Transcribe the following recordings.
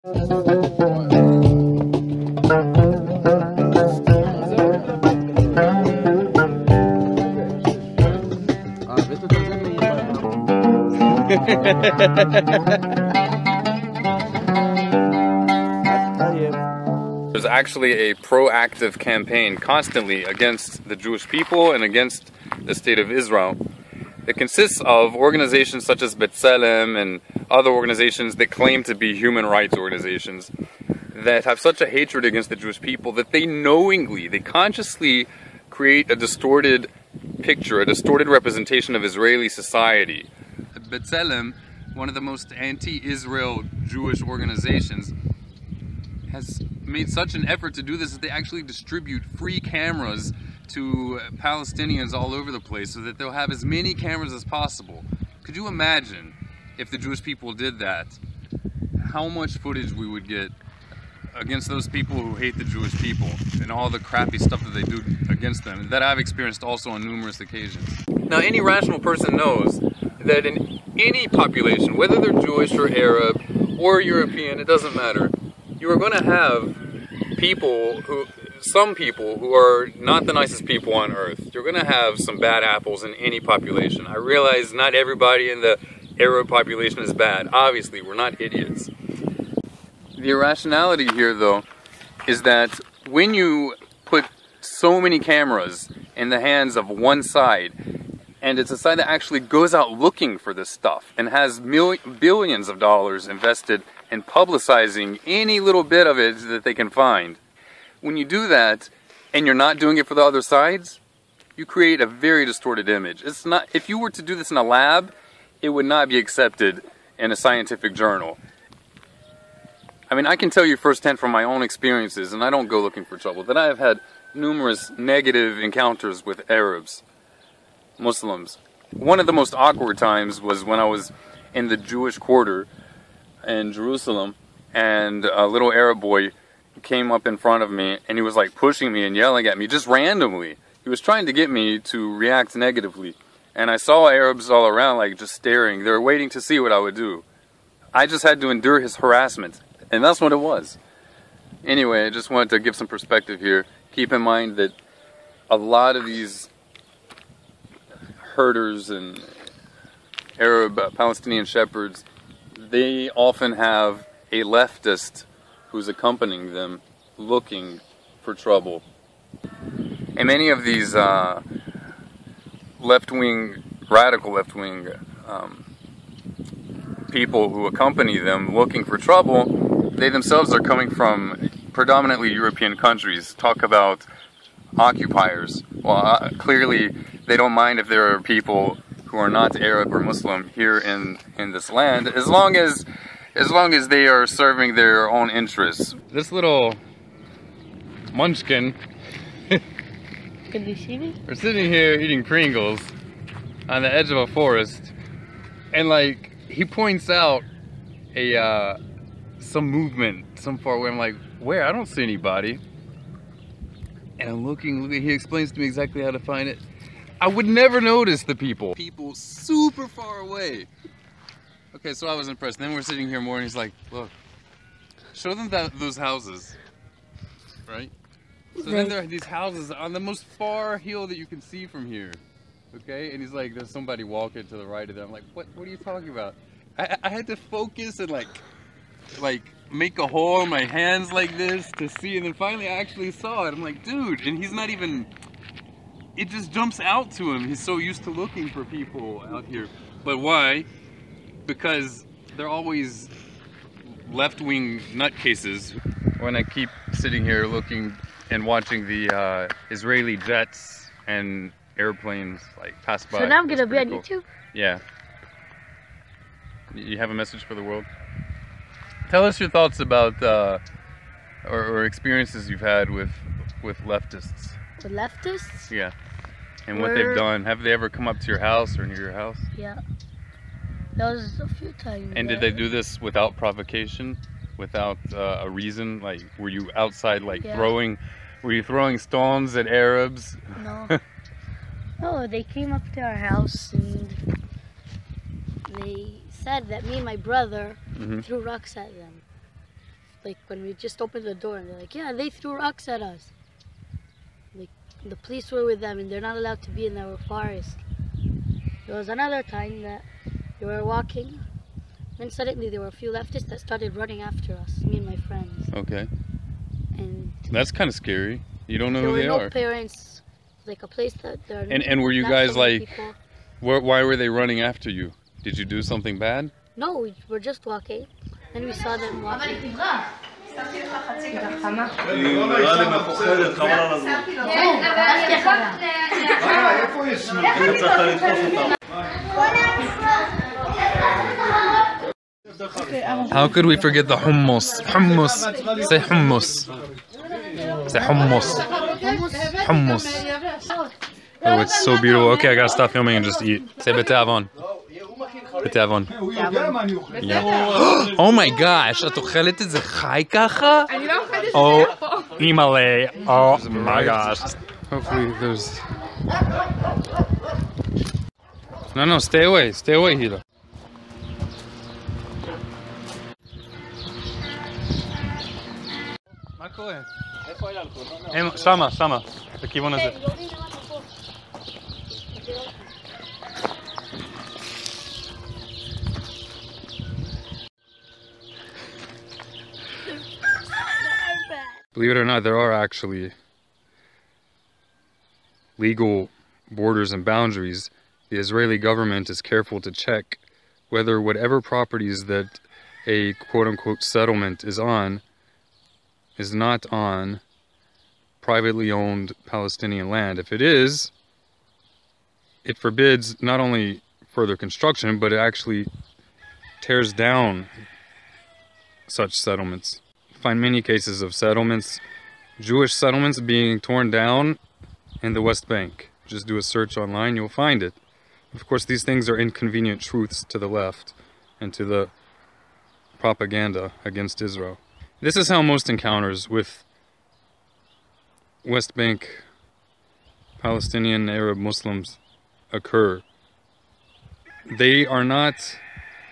There's actually a proactive campaign constantly against the Jewish people and against the state of Israel. It consists of organizations such as B'Tselem and other organizations that claim to be human rights organizations that have such a hatred against the Jewish people that they consciously create a distorted picture, a distorted representation of Israeli society. B'Tselem, one of the most anti-Israel Jewish organizations, has made such an effort to do this that they actually distribute free cameras to Palestinians all over the place so that they'll have as many cameras as possible. Could you imagine if the Jewish people did that? How much footage we would get against those people who hate the Jewish people and all the crappy stuff that they do against them, that I've experienced also on numerous occasions. Now, any rational person knows that in any population, whether they're Jewish or Arab or European, it doesn't matter, you are going to have some people who are not the nicest people on earth. You're going to have some bad apples in any population. I realize not everybody in the Arab population is bad. Obviously, we're not idiots. The irrationality here, though, is that when you put so many cameras in the hands of one side, and it's a side that actually goes out looking for this stuff and has billions of dollars invested in publicizing any little bit of it that they can find. When you do that, and you're not doing it for the other sides, you create a very distorted image. It's not, if you were to do this in a lab, it would not be accepted in a scientific journal. I mean, I can tell you firsthand from my own experiences, and I don't go looking for trouble, that I have had numerous negative encounters with Arabs, Muslims. One of the most awkward times was when I was in the Jewish quarter in Jerusalem, and a little Arab boy came up in front of me, and he was like pushing me and yelling at me just randomly. He was trying to get me to react negatively, and I saw Arabs all around like just staring. They were waiting to see what I would do. I just had to endure his harassment, and that's what it was. Anyway, I just wanted to give some perspective here. Keep in mind that a lot of these herders and Arab Palestinian shepherds, they often have a leftist who's accompanying them, looking for trouble. And many of these left-wing, radical left-wing people who accompany them looking for trouble, they themselves are coming from predominantly European countries. Talk about occupiers. Well, clearly they don't mind if there are people who are not Arab or Muslim here in this land, as long as they are serving their own interests. This little munchkin. Can you see me? We're sitting here eating Pringles on the edge of a forest, and like he points out some movement some far away. I'm like, where? I don't see anybody. And I'm looking, he explains to me exactly how to find it. I would never notice the people. People super far away. Okay, so I was impressed. Then we're sitting here more, and he's like, look, show them those houses, right? So then there are these houses on the most far hill that you can see from here, okay? And he's like, there's somebody walking to the right of them. I'm like, what are you talking about? I had to focus and like make a hole in my hands like this to see, and then finally I actually saw it. I'm like, dude, and he's not even, it just jumps out to him. He's so used to looking for people out here. But why? Because they're always left-wing nutcases. When I keep sitting here looking and watching the Israeli jets and airplanes like pass by. So now I'm gonna be on YouTube? Yeah. You have a message for the world? Tell us your thoughts about or experiences you've had with leftists. With leftists? Yeah. And what they've done. Have they ever come up to your house or near your house? Yeah. That was a few times. And did they do this without provocation? Without a reason? Like, were you outside like were you throwing stones at Arabs? No. No, they came up to our house and they said that me and my brother threw rocks at them. like when we just opened the door, and they're like, yeah, they threw rocks at us. Like the police were with them, and they're not allowed to be in our forest. There was another time that we were walking, then suddenly there were a few leftists that started running after us, me and my friends. Okay. And that's kind of scary. You don't know there who they were no are. parents, like a place that there are And were you not guys so many like, people. why were they running after you? Did you do something bad? No, we were just walking, and we saw them walking. How could we forget the hummus? Hummus. Say hummus. Say hummus. Hummus. Oh, it's so beautiful. Okay, I gotta stop filming and just eat. Say B'Tselem. B'Tselem. Yeah. Oh my gosh, את אוכלת את זה חי ככה? אני לא אוכלת את זה פה. אימא'לה. Oh my gosh. Hopefully there's... No, stay away, Hila. מה קורה? שמה, בכיוון הזה. Believe it or not, there are actually legal borders and boundaries. The Israeli government is careful to check whether whatever properties that a quote-unquote settlement is not on privately owned Palestinian land. If it is, it forbids not only further construction, but it actually tears down such settlements. You find many cases of settlements, Jewish settlements being torn down in the West Bank. Just do a search online, you'll find it. Of course, these things are inconvenient truths to the left and to the propaganda against Israel. This is how most encounters with West Bank Palestinian Arab Muslims occur. They are not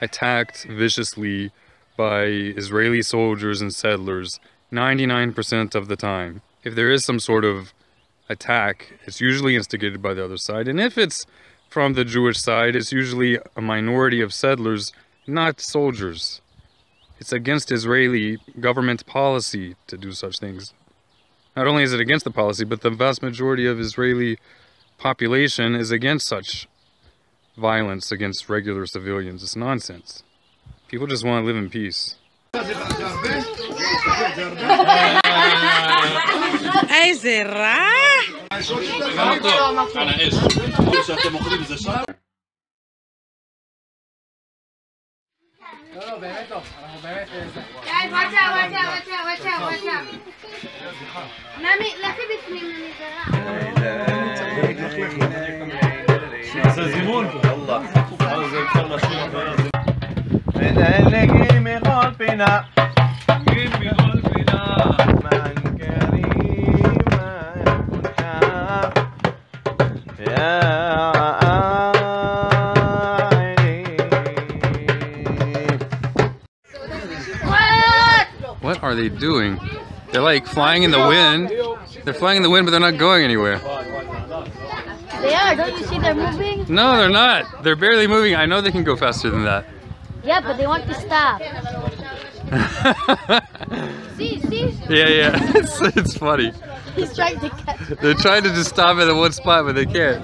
attacked viciously by Israeli soldiers and settlers 99% of the time. If there is some sort of attack, it's usually instigated by the other side, and if it's from the Jewish side, it's usually a minority of settlers, not soldiers. It's against Israeli government policy to do such things. Not only is it against the policy, but the vast majority of Israeli population is against such violence against regular civilians. It's nonsense. People just want to live in peace. What are they doing? They're like flying in the wind. They're flying in the wind, but they're not going anywhere. They are, don't you see they're moving? No, they're not. They're barely moving. I know they can go faster than that. Yeah, but they want to stop. See? Yeah. It's funny. He's trying to catch it. They're trying to just stop at the one spot, but they can't.